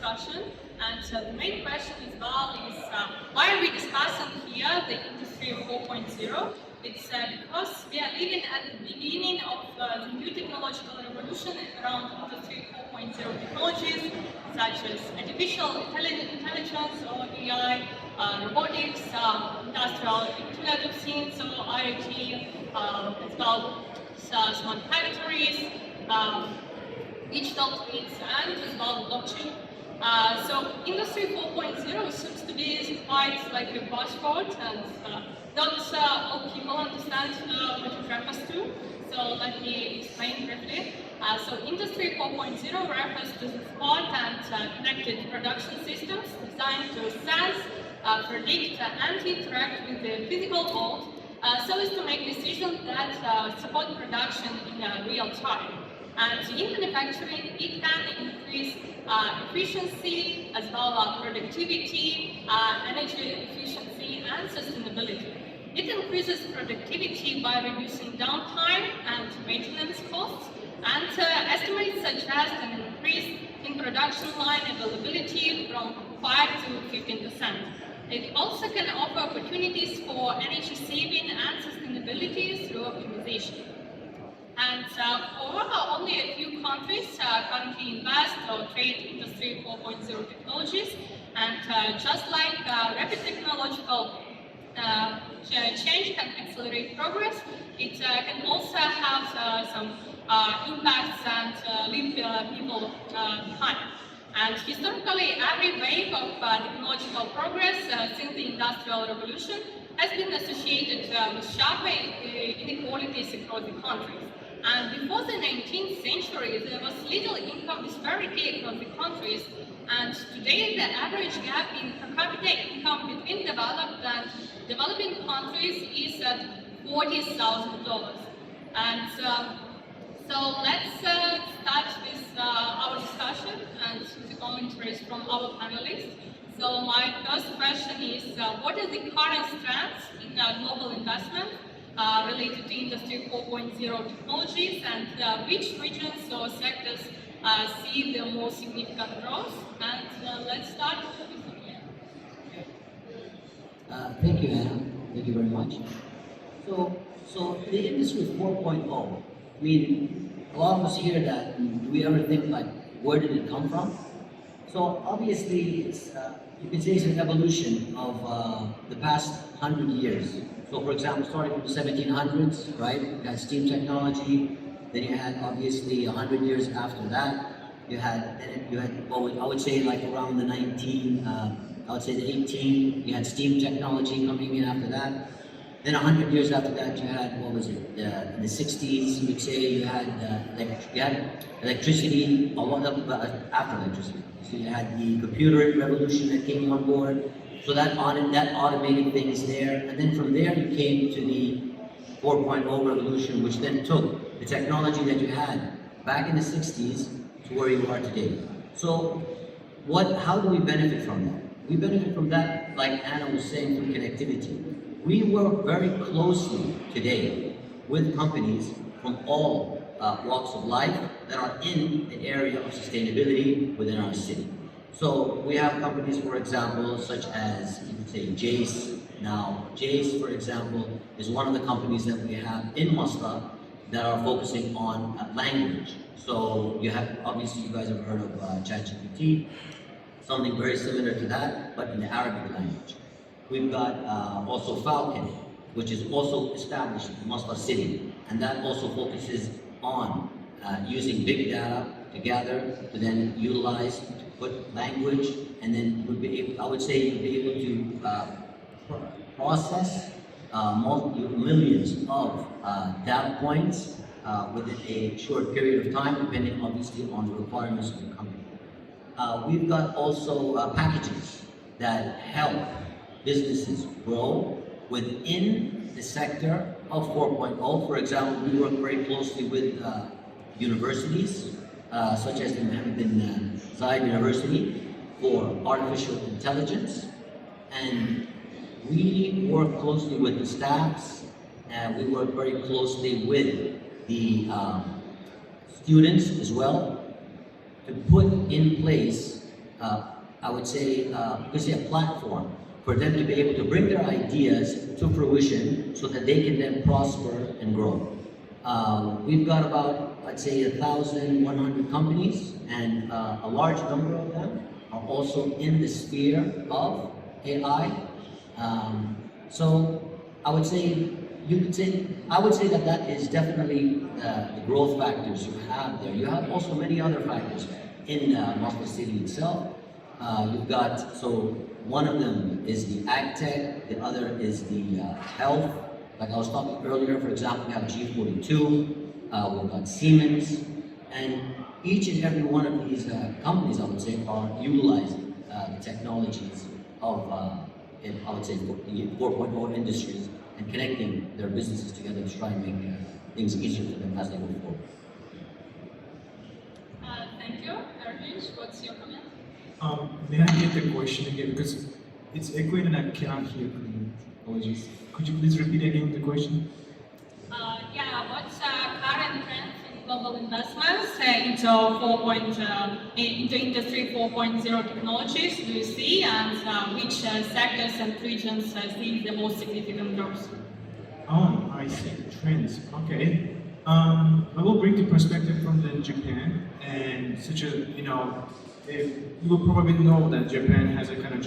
discussion. And the main question as well is why are we discussing here the Industry 4.0? It's because we are living at the beginning of the new technological revolution around Industry 4.0 technologies, such as artificial intelligence or AI, robotics, industrial Internet of Things, so IoT, as well as smart factories, digital twins, and as well blockchain. So Industry 4.0 seems to be quite like a buzzword, and not all people understand what it refers to. So let me explain briefly. So Industry 4.0 refers to the smart and connected production systems designed to sense, predict, and interact with the physical world, so as to make decisions that support production in real time. And in manufacturing, it can increase efficiency, as well as productivity, energy efficiency, and sustainability. It increases productivity by reducing downtime and maintenance costs, and estimates suggest an increase in production line availability from 5 to 15%. It also can offer opportunities for energy saving and sustainability through optimization. And however, only a few countries currently invest or trade Industry 4.0 technologies, and just like rapid technological change can accelerate progress, it can also have some impacts and leave people behind. And historically, every wave of technological progress since the Industrial Revolution has been associated with sharp inequalities across the countries. And before the 19th century, there was little income disparity across the countries, and today the average gap in per capita income between developed and developing countries is at $40,000. And so let's start with our discussion and the commentaries from our panelists. So my first question is, what are the current trends in global investment related to Industry 4.0 technologies, and which regions or sectors see the most significant growth? And let's start with Sonia. Thank you, Anna. Thank you very much. So the Industry 4.0, I mean, a lot of us hear that, and do we ever think, like, where did it come from? So obviously, it's you could say it's an evolution of the past 100 years. So for example, starting from the 1700s, right? You had steam technology. Then you had, obviously, 100 years after that, you had well, I would say like around the I would say the 18, you had steam technology coming in after that. Then 100 years after that, you had, what was it, in the 60s, you would say you had electricity, a lot of, after electricity. So you had the computer revolution that came on board, so that automated things there. And then from there, you came to the 4.0 revolution, which then took the technology that you had back in the 60s to where you are today. So how do we benefit from that? We benefit from that, like Anna was saying, through connectivity. We work very closely today with companies from all walks of life that are in the area of sustainability within our city. So we have companies, for example, such as, you could say, Jace. Now, Jace, for example, is one of the companies that we have in Masdar that are focusing on language. So you have, obviously, you guys have heard of ChatGPT, something very similar to that, but in the Arabic language. We've got also Falcon, which is also established in Masdar City, and that also focuses on using big data to gather, to then utilize, to put language, and then would be able, I would say, you'd be able to process millions of data points within a short period of time, depending obviously on the requirements of the company. We've got also packages that help businesses grow within the sector of 4.0. For example, we work very closely with universities, such as the Mohammed bin Zayed University for artificial intelligence, and we work closely with the staffs, and we work very closely with the students as well to put in place I would say, you could say a platform for them to be able to bring their ideas to fruition so that they can then prosper and grow. We've got about, I'd say, 1,100 companies, and a large number of them are also in the sphere of AI. So I would say, I would say that that is definitely the growth factors you have there. You have also many other factors in Masdar City itself. You've got, so one of them is the ag tech, the other is the health. Like I was talking earlier, for example, we have G42, we've got Siemens, and each and every one of these companies, I would say, are utilizing the technologies of, I would say, the 4.0 industries and connecting their businesses together to try and make things easier for them as they go forward. Thank you. Arvish, what's your comment? May I get the question again, because it's echoing and I cannot hear clearly. Apologies. Could you please repeat again the question? Yeah, what's current trends in global investments into industry 4.0 technologies do you see, and which sectors and regions see the most significant growth? Oh, I see the trends. Okay. I will bring the perspective from Japan, and such a, you will probably know that Japan has a kind of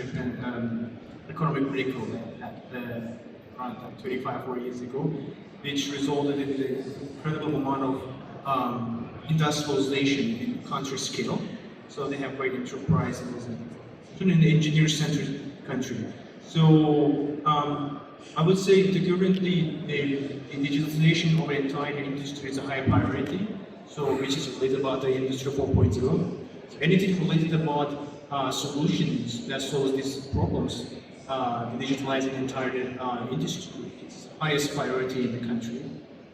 economic breakthrough that around 25, 40 years ago, which resulted in the incredible amount of industrialization in country scale. So they have great enterprises and an engineer-centered country. So I would say that currently the digitalization of the entire industry is a high priority. So which is related about the industry 4.0. So anything related about solutions that solves these problems, digitalizing the entire industry is highest priority in the country.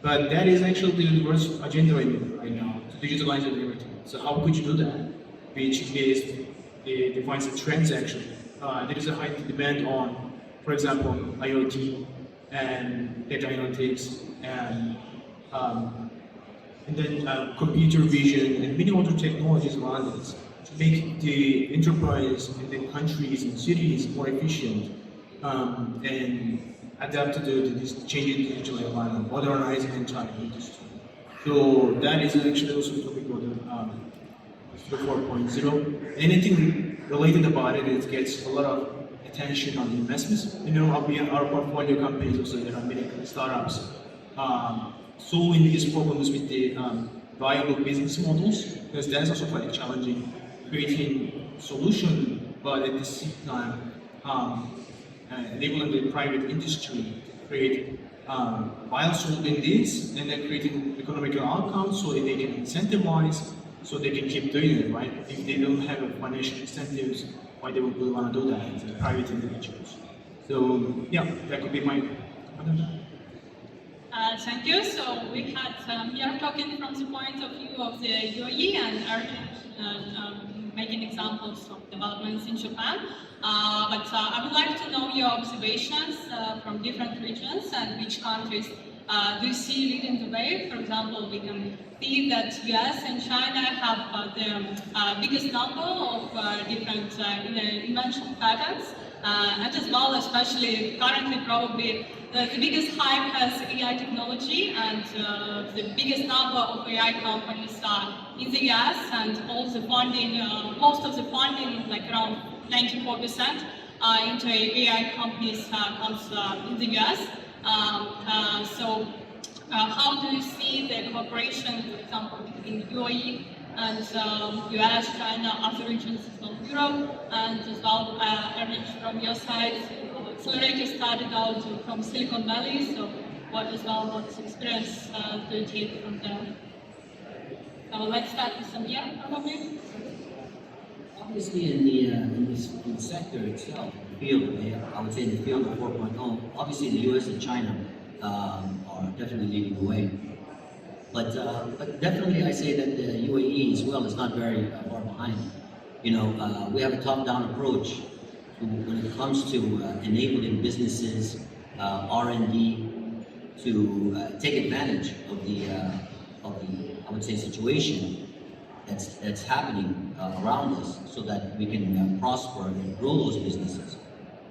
But that is actually the universal agenda right now, to digitalize everything. So how could you do that? Which is, defines the trends actually. There is a high demand on, for example, IoT and data analytics and then computer vision and many other technologies around it to make the enterprise in the countries and cities more efficient and adapt to this changing digital environment, modernizing the entire industry. So that is actually also the topic of the 4.0. Anything related about it, it gets a lot of attention on investments. Our portfolio companies also, there are many startups solving these problems with the viable business models, because that's also quite challenging, creating solution, but at the same time enabling the private industry to create while solving this and then creating economical outcomes so that they can incentivize, so they can keep doing it, right? If they don't have financial incentives, why they would really want to do that as private individuals? So yeah, that could be my comment. Thank you. So we are talking from the point of view of the UAE and Arvish making examples of developments in Japan. But I would like to know your observations from different regions and which countries do you see leading the way. For example, we can see that US and China have the biggest number of different invention patents, and as well, especially currently, probably the biggest hype has AI technology, and the biggest number of AI companies are in the US, and all the funding, most of the funding, like around 94%, into AI companies comes in the US. So how do you see the cooperation, for example, between UAE and US, China, other regions as well, Europe, and as well, Erich, from your side, Accelerator started out from Silicon Valley, so what experience do you take from there? So let's start with Samir, probably. Obviously, in the sector itself, the field, I would say in the field of 4.0, obviously the US and China are definitely leading the way. But definitely I say that the UAE as well is not very far behind. We have a top-down approach when it comes to enabling businesses, R&D, to take advantage of the I would say situation that's happening around us, so that we can prosper and grow those businesses.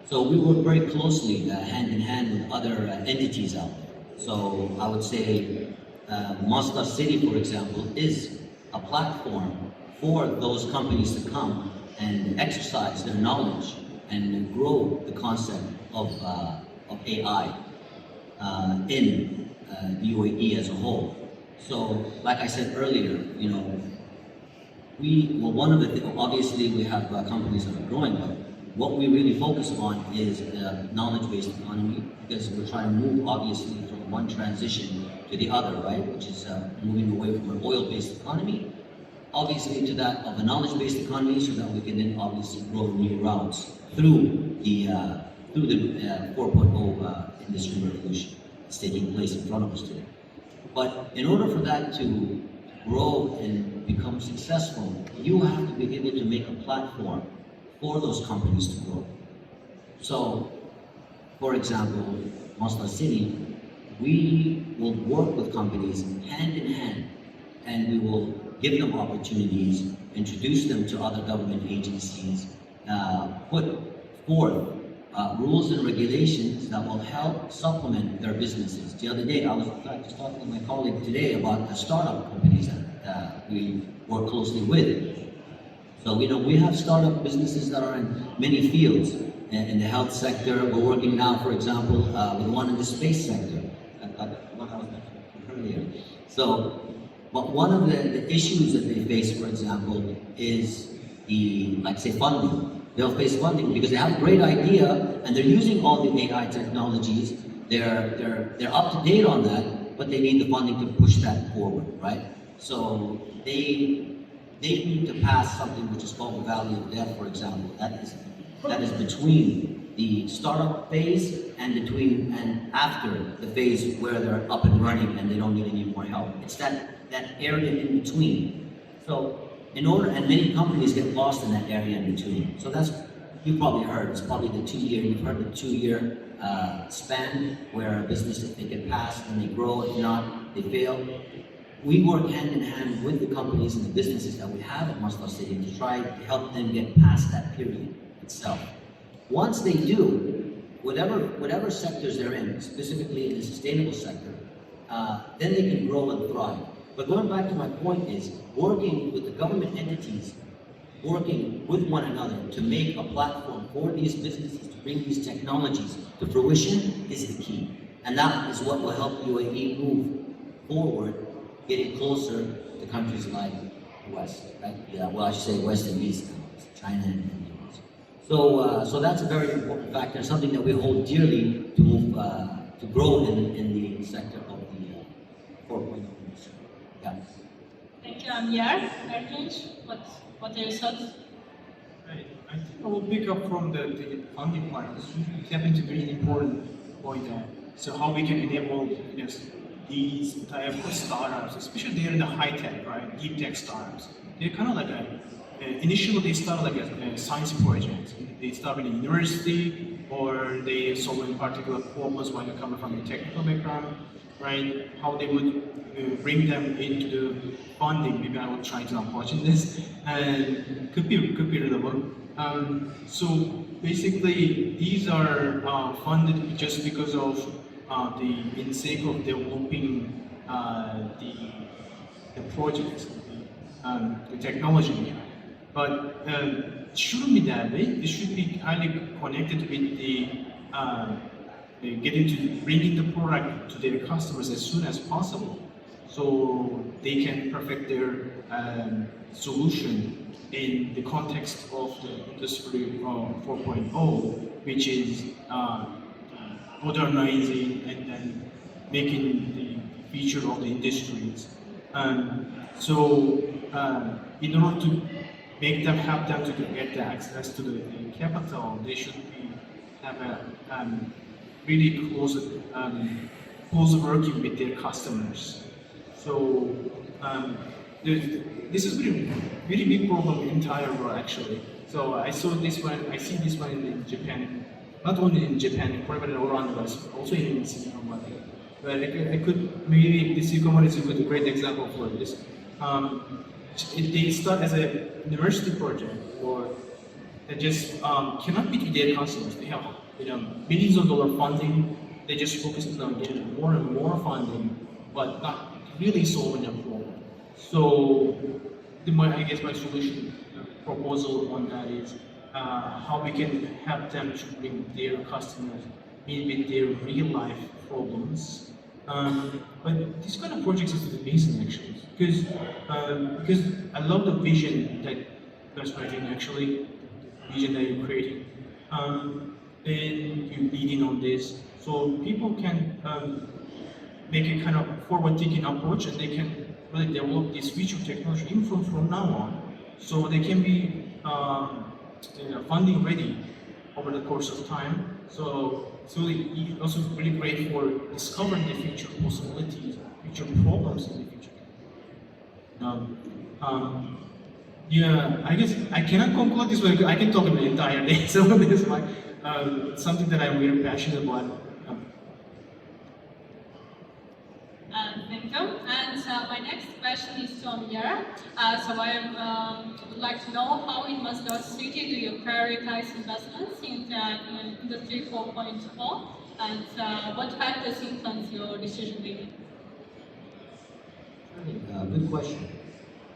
So we work very closely, hand in hand with other entities out there. So I would say Masdar City, for example, is a platform for those companies to come and exercise their knowledge and grow the concept of AI in the UAE as a whole. So, like I said earlier, you know, one of the things, obviously we have companies that are growing, but what we really focus on is the knowledge-based economy, because we're trying to move, obviously, from one transition to the other, right? Which is moving away from an oil-based economy, obviously, to that of a knowledge-based economy, so that we can then obviously grow new routes through the 4.0 industry revolution that's taking place in front of us today. But in order for that to grow and become successful, you have to be able to make a platform for those companies to grow. So, for example, Masdar City, we will work with companies hand in hand, and we will give them opportunities, introduce them to other government agencies, put forth rules and regulations that will help supplement their businesses. The other day, I was in fact just talking to my colleague today about the startup companies that we work closely with. So, you know, we have startup businesses that are in many fields. In the health sector, we're working now, for example, with one in the space sector, what I was mentioning earlier. So, but one of the issues that they face, for example, is the, like say, funding. They'll face funding because they have a great idea and they're using all the AI technologies. They're up to date on that, but they need the funding to push that forward, right? So they need to pass something which is called the Valley of Death, for example. That is between the startup phase and after the phase where they're up and running and they don't need any more help. It's that area in between. So in order, and many companies get lost in that area in between. So that's, you probably heard, it's probably the 2-year, you've heard the 2-year span where a business, if they get passed, then they grow, if not, they fail. We work hand in hand with the companies and the businesses that we have at Masdar City to try to help them get past that period itself. Once they do, whatever sectors they're in, specifically in the sustainable sector, then they can grow and thrive. But going back to my point is, working with the government entities, working with one another to make a platform for these businesses to bring these technologies to fruition is the key. And that is what will help UAE move forward, getting closer to countries like the West, right? Yeah, well, I should say West and East, China and India. So that's a very important factor, something that we hold dearly to move, to grow in the sector of the 4.0 industry. Yeah. Thank you, Amir. Erkinç, what are your thoughts? I think I will pick up from the funding part. You tap into a very important point there. So how we can enable these type of startups, especially they're in the high tech, right? Deep tech startups. They're kind of like initially they start like a science project. They start in a university, or they solve a particular problems when they come from a technical background, right? How they would bring them into the funding. Maybe I will try to approach this, and could be relevant. So basically, these are funded just because of in sake of developing the projects, the technology. But it shouldn't be that way. It should be highly connected with the bringing the product to their customers as soon as possible, so they can perfect their solution in the context of the industry 4.0, which is modernizing and then making the feature of the industries. In order to make them, help them to get the access to the capital, they should have a really close working with their customers. So this is really big problem in the entire world actually. So I see this one in Japan, not only in Japan, but around the world, also in Silicon Valley. But I could maybe the Silicon Valley is a great example for this. they start as a university project, or they just cannot meet with their customers. They have millions of dollar funding. They just focus on getting more and more funding, but not really solving a problem. So, I guess my solution proposal on that is how we can help them to bring their customers meet with their real life problems. But this kind of project is amazing actually, because I love the vision that that's writing actually, vision that you're creating, and you're leading on this, so people can make a kind of forward-thinking approach, and they can really develop this future technology even from now on, so they can be funding ready over the course of time. So it's really also really great for discovering the future possibilities, future problems in the future. Yeah, I guess I cannot conclude this way. I can talk about the entire day. So this is like something that I'm really passionate about. Thank you. And my next question is to Amir. So I would like to know how in Masdar CEO do you prioritize investments in Industry 4.0, and what factors influence your decision making? Good question.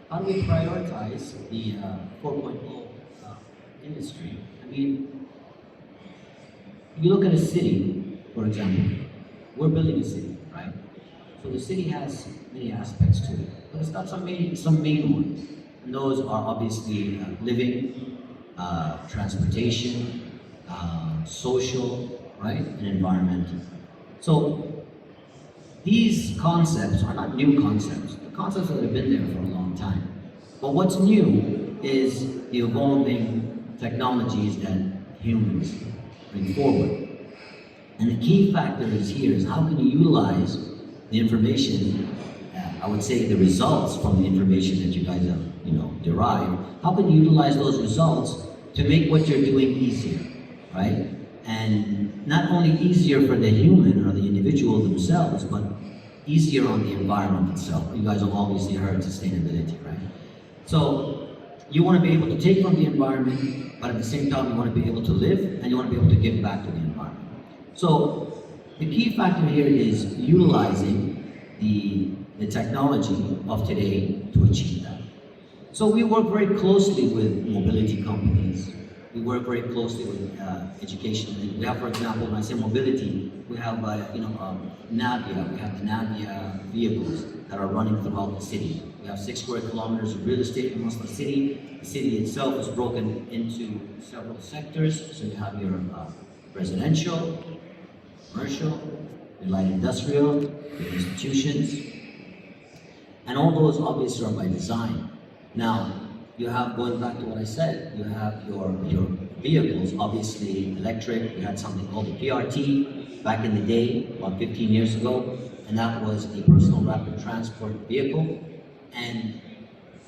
How do we prioritize the 4.0 industry? I mean, if you look at a city, for example, we're building a city, right? So the city has many aspects to it, but it's got some main ones. And those are obviously living, transportation, social, right, and environmental. So these concepts are not new concepts. The concepts that have been there for a long time. But what's new is the evolving technologies that humans bring forward. And the key factor is how can you utilize the information, I would say the results from the information that you guys have, derived, how can you utilize those results to make what you're doing easier, right? And not only easier for the human or the individual themselves, but easier on the environment itself. You guys have obviously heard sustainability, right? So you want to be able to take from the environment, but at the same time you want to be able to live, and you want to be able to give back to the environment. So the key factor here is utilizing the technology of today to achieve that. So we work very closely with mobility companies. We work very closely with education. We have, for example, when I say mobility, we have Navia. We have the Navia vehicles that are running throughout the city. We have 6 square kilometers of real estate across the city. The city itself is broken into several sectors. So you have your residential, commercial, your light industrial, your institutions, and all those obviously are by design. Now, you have, going back to what I said, you have your vehicles, obviously electric. We had something called the PRT back in the day, about 15 years ago, and that was a personal rapid transport vehicle. And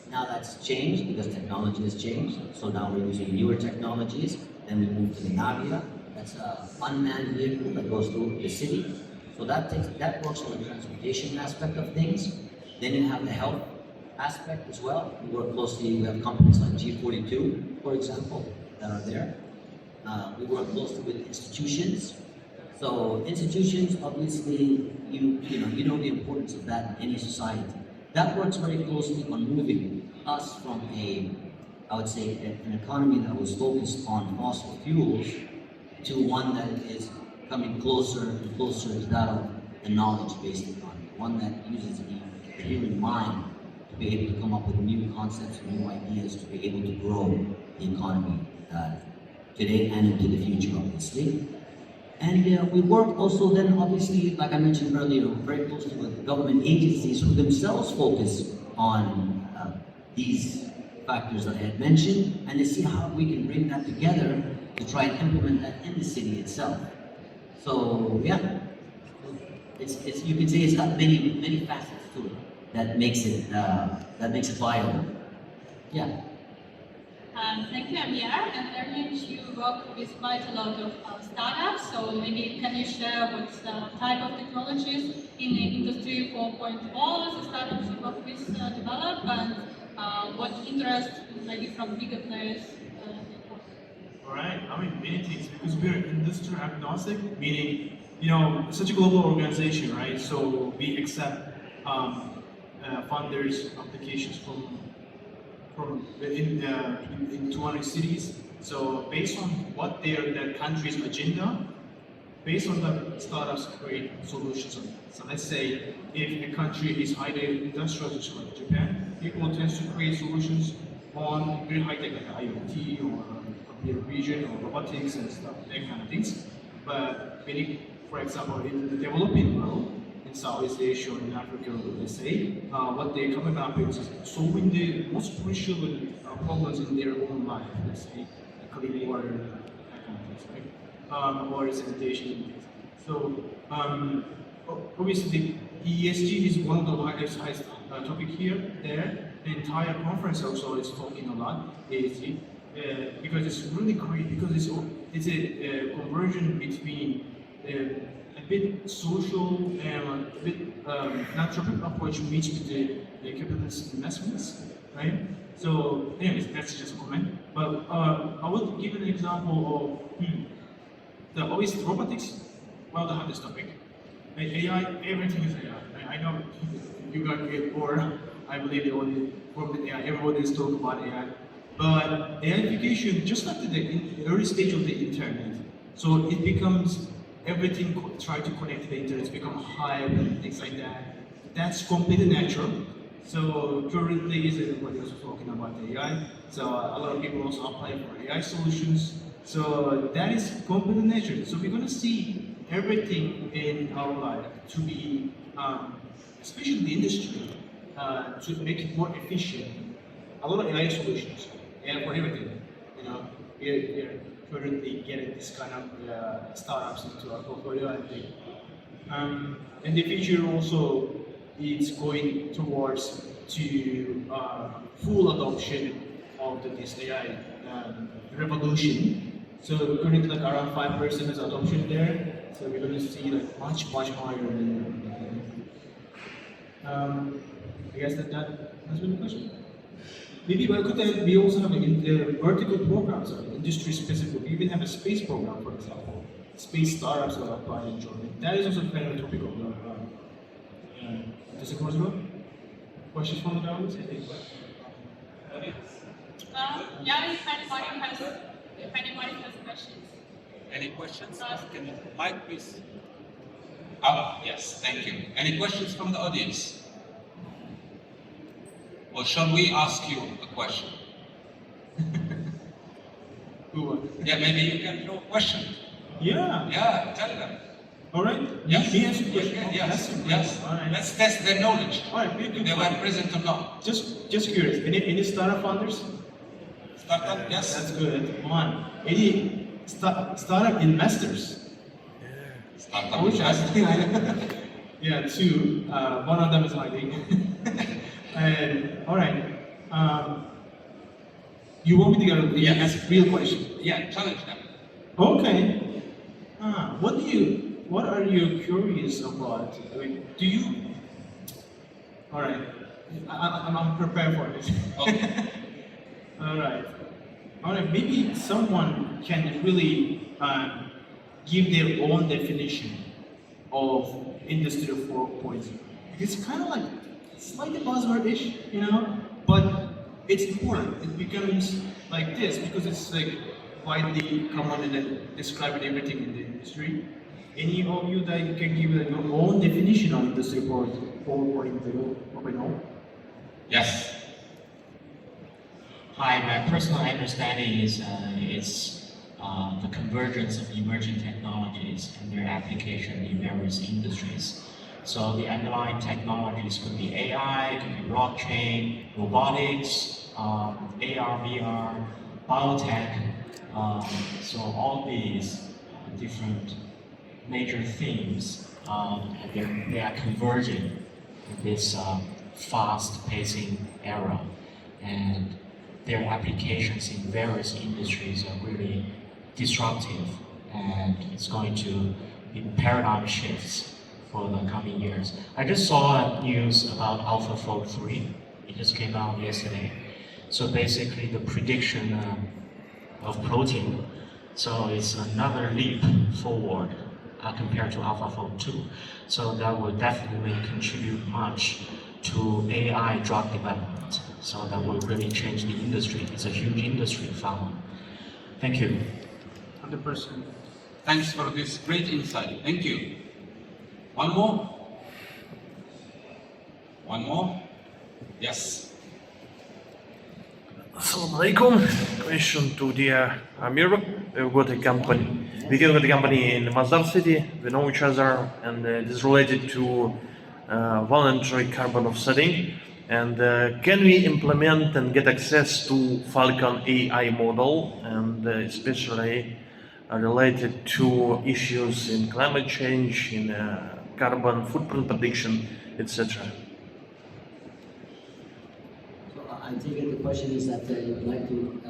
now that's changed because technology has changed. So now we're using newer technologies. Then we move to the Navia. That's an unmanned vehicle that goes through the city. So that works on the transportation aspect of things. Then you have the health aspect as well. We work closely, we have companies like G42, for example, that are there. We work closely with institutions. So institutions, obviously, you know the importance of that in any society. That works very closely on moving us from I would say, an economy that was focused on fossil fuels to one that is coming closer and closer to that of a knowledge-based economy, one that uses the human mind to be able to come up with new concepts and new ideas to be able to grow the economy today and into the future, obviously. And we work also then, obviously, like I mentioned earlier, very closely with government agencies who themselves focus on these factors that I had mentioned, and to see how we can bring that together to try and implement that in the city itself. So yeah, it's you can say it's got many facets to it that makes it viable. Yeah. Thank you, Amir. And earlier you work with quite a lot of startups, so maybe can you share what type of technologies in the Industry 4.0 the startups you work with develop, and what interest maybe from bigger players. All right, I mean many things because we're industry agnostic, meaning such a global organization, right? So we accept funders applications from in 200 cities. So based on what their country's agenda, based on the startups create solutions. So let's say if a country is highly industrial, just like Japan, people tend to create solutions on very high tech like IoT or computer vision or robotics and stuff, that kind of things. But for example, in the developing world, in Southeast Asia or in Africa, let's say, what they're coming up with is solving the most crucial problems in their own life. Let's say, clean water, that kind of things, right? Or sanitation. So obviously, ESG is one of the highest topic here. There, the entire conference also is talking a lot ESG because it's really great because it's a conversion between a bit social and a bit philanthropic approach mixed with the capitalist investments, right? So, anyways, that's just a comment. But I would give an example of obviously robotics, one of the hardest topic. AI, everything is AI. I know you got it, or I believe from the AI, everyone is talking about AI. But AIification, just like the early stage of the internet, so it becomes everything try to connect to the internet, become hype and things like that. That's completely natural. So currently, everybody is talking about AI. So a lot of people also apply for AI solutions. So that is completely natural. So we're going to see everything in our life to be, especially the industry, to make it more efficient. A lot of AI solutions, AI for everything. We're currently getting this kind of startups into our portfolio. I think. In the future, also, it's going towards to full adoption of this AI revolution. So currently, like around 5% is adoption there. So we're going to see like much higher than I guess that has been the question. Maybe we also have vertical programs, industry specific. We even have a space program, for example. Space startups that apply and join. That is also kind of a topic of does it go? Questions from the audience? Yeah, if anybody has questions. Any questions? Can Mike please? Oh, yes, thank you. Any questions from the audience? Or shall we ask you a question? Yeah, maybe you can throw a question. Yeah. Yeah, tell them. All right. Yes. Me answer question. Yes. All right. Let's test their knowledge. All right. If they were present or not. Just curious. Any startup founders? Startup, yes. That's good. Come on. Any startup investors? Startup Which investors. Yeah, two. One of them is hiding. And all right. You want me to go? Yes. Ask real question. Yeah, challenge them. Okay. What are you curious about? I mean, do you? All right. I'm prepared for this. Okay. All right. Maybe someone can really give their own definition of Industry 4.0. It's kind of like slightly buzzword-ish, but it's important. It becomes like this because it's like widely common and describing everything in the industry. Any of you that can give your own definition of Industry 4.0? Yes. Hi, my personal understanding is it's the convergence of emerging technologies and their application in various industries. So the underlying technologies could be AI, could be blockchain, robotics, AR, VR, biotech. So all these different major themes, they are converging in this fast-pacing era, and their applications in various industries are really disruptive, and it's going to be paradigm shifts for the coming years. I just saw news about AlphaFold 3, It just came out yesterday. So basically the prediction of protein, so it's another leap forward compared to AlphaFold 2. So that will definitely contribute much to AI drug development. So that will really change the industry. It's a huge industry pharma. Thank you. 100%. Thanks for this great insight. Thank you. One more? One more? Yes. Assalamualaikum. Question to dear Amir. We've got a company. We got a company in Masdar City. We know each other, and it is related to voluntary carbon offsetting. And can we implement and get access to Falcon AI model, and especially related to issues in climate change, in carbon footprint prediction, etc. So I take it the question is that you would like to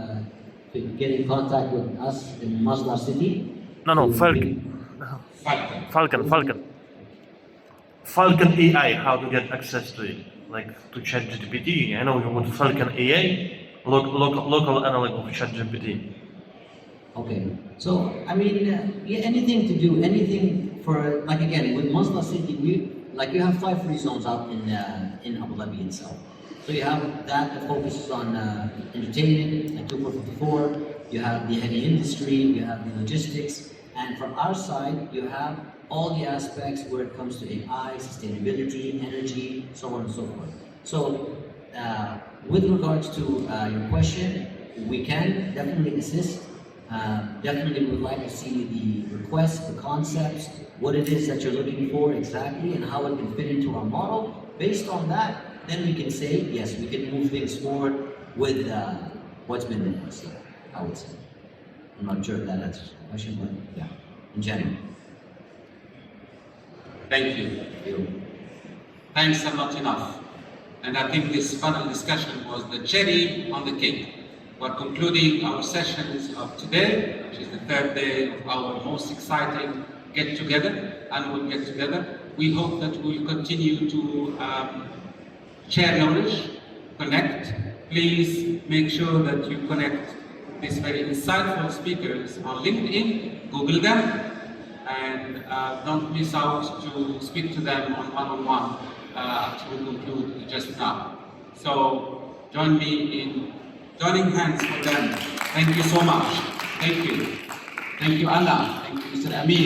get in contact with us in Masdar City? No, Falcon AI, how to get access to it, like to ChatGPT. I know you want Falcon AI, local analog of ChatGPT. Okay, so I mean, yeah, anything to do, anything for, like again, with Masdar City, you have 5 free zones out in Abu Dhabi itself. So you have that focuses on entertainment, like 2454, you have the heavy industry, you have the logistics, and from our side, you have all the aspects where it comes to AI, sustainability, energy, so on and so forth. So with regards to your question, we can definitely assist. Definitely would like to see the requests, the concepts, what it is that you're looking for exactly, and how it can fit into our model. Based on that, then we can say, yes, we can move things forward with what's been requested, I would say. I'm not sure if that answers the question, but yeah, in general. Thank you. Thanks are not enough. And I think this panel discussion was the cherry on the cake. We're concluding our sessions of today, which is the 3rd day of our most exciting get-together, annual get-together. We hope that we'll continue to share knowledge, connect. Please make sure that you connect these very insightful speakers on LinkedIn, Google them, and don't miss out to speak to them on one-on-one after we conclude just now. So join me in joining hands for them. Thank you so much. Thank you. Thank you, Anna. Thank you, Mr. Amir.